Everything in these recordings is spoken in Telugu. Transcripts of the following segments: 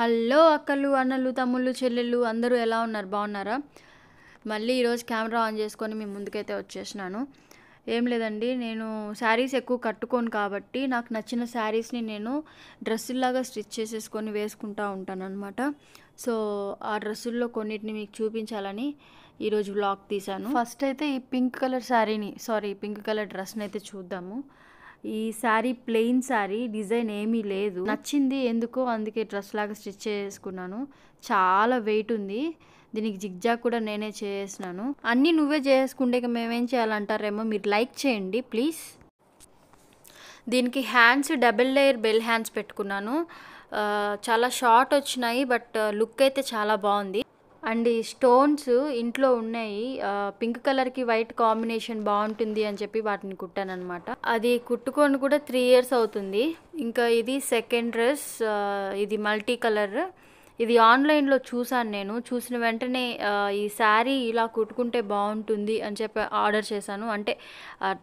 హలో అక్కలు, అన్నలు, తమ్ముళ్ళు, చెల్లెళ్ళు అందరూ ఎలా ఉన్నారు? బాగున్నారా? మళ్ళీ ఈరోజు కెమెరా ఆన్ చేసుకొని మీ ముందుకైతే వచ్చేసినాను. ఏం లేదండి, నేను శారీస్ ఎక్కువ కట్టుకోను కాబట్టి నాకు నచ్చిన శారీస్ని నేను డ్రెస్సుల్లాగా స్టిచ్ చేసేసుకొని వేసుకుంటూ ఉంటాను అనమాట. సో ఆ డ్రెస్సుల్లో కొన్నిటిని మీకు చూపించాలని ఈరోజు వ్లాగ్ తీశాను. ఫస్ట్ అయితే ఈ పింక్ కలర్ డ్రెస్ని అయితే చూద్దాము. ఈ శారీ ప్లెయిన్ శారీ, డిజైన్ ఏమీ లేదు, నచ్చింది ఎందుకో, అందుకే డ్రెస్ లాగా స్టిచ్ చేసుకున్నాను. చాలా వెయిట్ ఉంది, దీనికి జిగ్జాగ్ కూడా నేనే చేసినాను. అన్నీ నువ్వే చేసుకుంటే మేమేం చేయాలంటారేమో, మీరు లైక్ చేయండి ప్లీజ్. దీనికి hands double layer bell hands పెట్టుకున్నాను. చాలా షార్ట్ వచ్చినాయి, బట్ లుక్ అయితే చాలా బాగుంది. అండ్ ఈ స్టోన్స్ ఇంట్లో ఉన్నాయి, పింక్ కలర్కి వైట్ కాంబినేషన్ బాగుంటుంది అని చెప్పి వాటిని కుట్టాను అనమాట. అది కుట్టుకొని కూడా 3 years అవుతుంది. ఇంకా ఇది సెకండ్ డ్రెస్, ఇది మల్టీ కలర్. ఇది ఆన్లైన్లో చూసాను, నేను చూసిన వెంటనే ఈ శారీ ఇలా కుట్టుకుంటే బాగుంటుంది అని చెప్పి ఆర్డర్ చేశాను. అంటే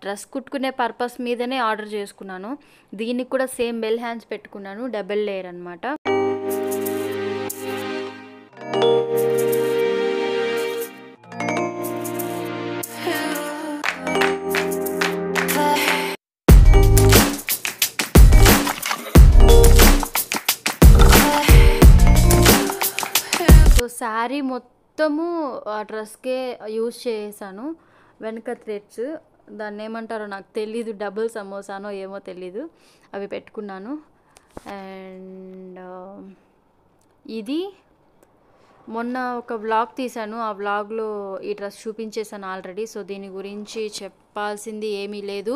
డ్రెస్ కుట్టుకునే పర్పస్ మీదనే ఆర్డర్ చేసుకున్నాను. దీనికి కూడా సేమ్ బెల్ హ్యాండ్స్ పెట్టుకున్నాను, డబుల్ లేయర్ అనమాట. శారీ మొత్తము ఆ డ్రెస్కే యూజ్ చేసాను. వెనక థ్రెడ్స్, దాన్ని ఏమంటారో నాకు తెలీదు, డబుల్ సమోసానో ఏమో తెలీదు, అవి పెట్టుకున్నాను. అండ్ ఇది మొన్న ఒక వ్లాగ్ తీశాను, ఆ వ్లాగ్లో ఈ డ్రెస్ చూపించేసాను ఆల్రెడీ. సో దీని గురించి చెప్పాల్సింది ఏమీ లేదు.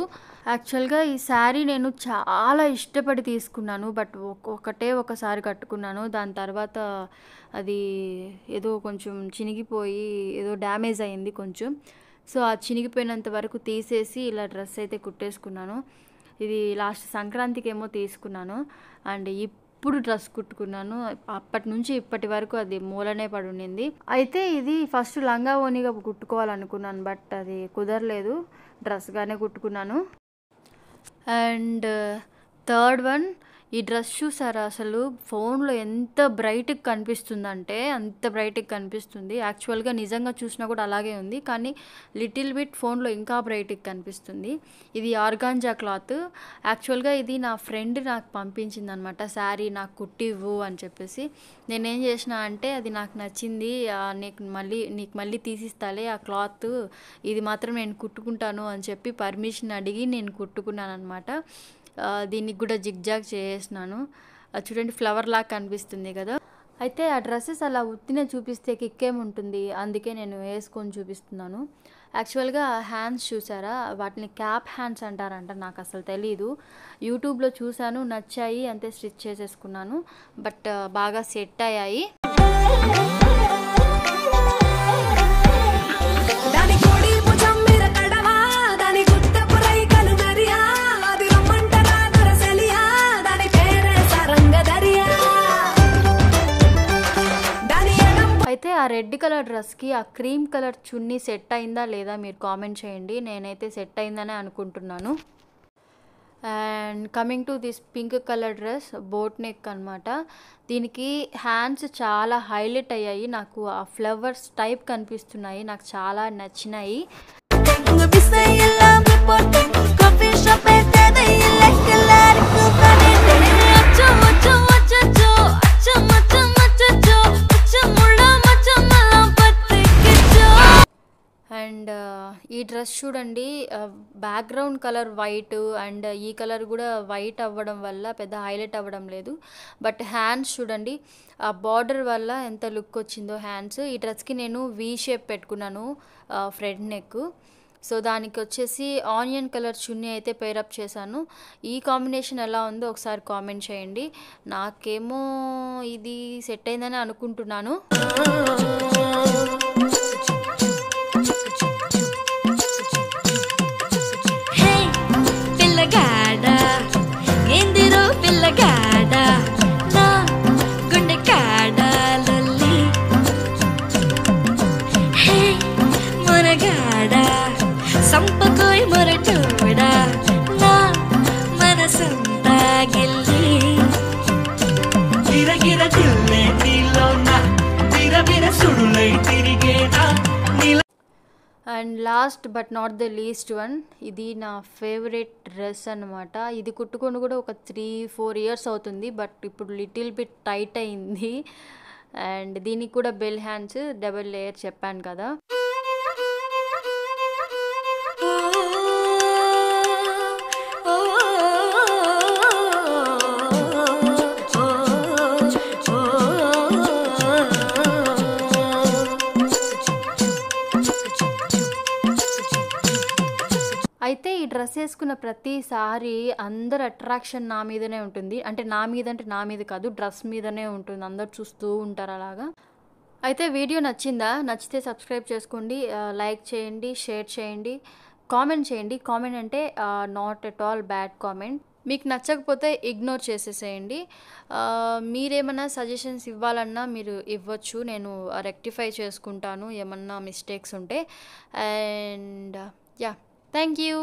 యాక్చువల్గా ఈ శారీ నేను చాలా ఇష్టపడి తీసుకున్నాను, బట్ ఒకసారి కట్టుకున్నాను. దాని తర్వాత అది ఏదో కొంచెం చినిగిపోయి ఏదో డ్యామేజ్ అయింది కొంచెం. సో ఆ చినిగిపోయినంత వరకు తీసేసి ఇలా డ్రెస్ అయితే కుట్టేసుకున్నాను. ఇది లాస్ట్ సంక్రాంతికి ఏమో తీసుకున్నాను, అండ్ ఇప్పుడు డ్రెస్ కుట్టుకున్నాను. అప్పటి నుంచి ఇప్పటి వరకు అది మూలనే పడి ఉండింది. అయితే ఇది ఫస్ట్ లంగా ఓనిగా కుట్టుకోవాలనుకున్నాను, బట్ అది కుదరలేదు, డ్రెస్గానే కుట్టుకున్నాను. అండ్ థర్డ్ వన్, ఈ డ్రెస్ చూసారా, అసలు ఫోన్లో ఎంత బ్రైట్గా కనిపిస్తుందంటే అంత బ్రైట్గా కనిపిస్తుంది. యాక్చువల్గా నిజంగా చూసినా కూడా అలాగే ఉంది, కానీ లిటిల్ బిట్ ఫోన్లో ఇంకా బ్రైట్గా కనిపిస్తుంది. ఇది ఆర్గాంజా క్లాత్. యాక్చువల్గా ఇది నా ఫ్రెండ్ నాకు పంపించింది అనమాట, శారీ నాకు కుట్టివ్వు అని చెప్పేసి. నేనేం చేసిన అంటే, అది నాకు నచ్చింది, నీకు మళ్ళీ తీసిస్తాలే ఆ క్లాత్, ఇది మాత్రం నేను కుట్టుకుంటాను అని చెప్పి పర్మిషన్ అడిగి నేను కుట్టుకున్నాను అనమాట. దీనికి కూడా జిగ్జాగ్ చేసేసినాను. చూడండి, ఫ్లవర్ లాగా కనిపిస్తుంది కదా. అయితే ఆ డ్రెస్సెస్ అలా ఉత్తినే చూపిస్తే కిక్కేముంటుంది, అందుకే నేను వేసుకొని చూపిస్తున్నాను. యాక్చువల్గా హ్యాండ్స్ చూసారా, వాటిని క్యాప్ హ్యాండ్స్ అంటారంట, నాకు అసలు తెలీదు. యూట్యూబ్లో చూశాను, నచ్చాయి, అంతే స్టిచ్ చేసేసుకున్నాను. బట్ బాగా సెట్ అయ్యాయి. అయితే ఆ రెడ్ కలర్ డ్రెస్కి ఆ క్రీమ్ కలర్ చున్నీ సెట్ అయిందా లేదా మీరు కామెంట్ చేయండి. నేనైతే సెట్ అయిందనే అనుకుంటున్నాను. And coming to this pink colour dress, boat neck అనమాట. దీనికి హ్యాండ్స్ చాలా హైలైట్ అయ్యాయి, నాకు ఆ ఫ్లవర్స్ టైప్ కనిపిస్తున్నాయి, నాకు చాలా నచ్చినాయి. అండ్ ఈ డ్రెస్ చూడండి, బ్యాక్గ్రౌండ్ కలర్ వైట్, అండ్ ఈ కలర్ కూడా వైట్ అవ్వడం వల్ల పెద్ద హైలైట్ అవ్వడం లేదు. బట్ హ్యాండ్స్ చూడండి, ఆ బార్డర్ వల్ల ఎంత లుక్ వచ్చిందో హ్యాండ్స్. ఈ డ్రెస్కి నేను వీ షేప్ పెట్టుకున్నాను, ఫ్రంట్ నెక్. సో దానికి వచ్చేసి ఆనియన్ కలర్ చున్నీ అయితే పేరప్ చేశాను. ఈ కాంబినేషన్ ఎలా ఉందో ఒకసారి కామెంట్ చేయండి. నాకేమో ఇది సెట్ అయిందని అనుకుంటున్నాను. సంపకోయ్ మొరటోడా నా మనసంతా గిల్లి గిర గిర దిల్లే and last but not the least one, ఇది నా ఫేవరెట్ డ్రెస్ అనమాట. ఇది కుట్టుకొని కూడా ఒక 3-4 ఇయర్స్ అవుతుంది, బట్ ఇప్పుడు లిటిల్ బిట్ టైట్ అయింది. అండ్ దీనికి కూడా బెల్ హ్యాండ్స్, డబుల్ లేయర్ చెప్పాను కదా. అయితే ఈ డ్రెస్ వేసుకున్న ప్రతిసారి అందరు అట్రాక్షన్ నా మీదనే ఉంటుంది. అంటే నా మీద కాదు, డ్రెస్ మీదనే ఉంటుంది. అందరు చూస్తూ ఉంటారు అలాగా. అయితే వీడియో నచ్చిందా? నచ్చితే సబ్స్క్రైబ్ చేసుకోండి, లైక్ చేయండి, షేర్ చేయండి, కామెంట్ చేయండి. కామెంట్ అంటే not at all bad comment. మీకు నచ్చకపోతే ఇగ్నోర్ చేసేసేయండి. మీరేమన్నా సజెషన్స్ ఇవ్వాలన్నా మీరు ఇవ్వచ్చు, నేను రెక్టిఫై చేసుకుంటాను ఏమన్నా మిస్టేక్స్ ఉంటే. And yeah, thank you.